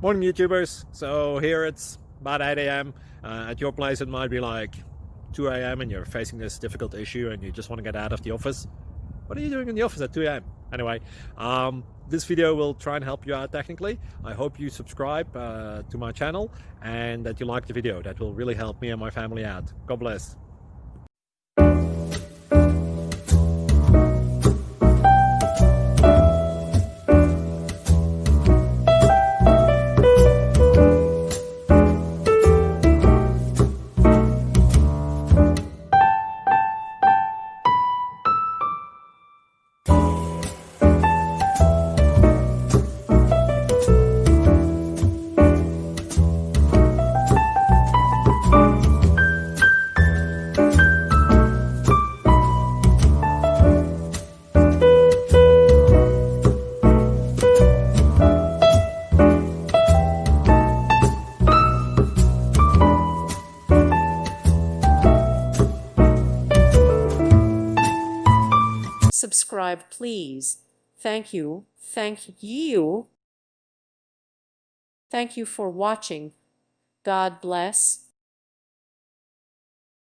Morning YouTubers. So here it's about 8 a.m. At your place it might be like 2 a.m. and you're facing this difficult issue and you just want to get out of the office. What are you doing in the office at 2 a.m.? Anyway, this video will try and help you out technically. I hope you subscribe to my channel and that you like the video. That will really help me and my family out. God bless. Subscribe, please. Thank you. Thank you. Thank you for watching. God bless.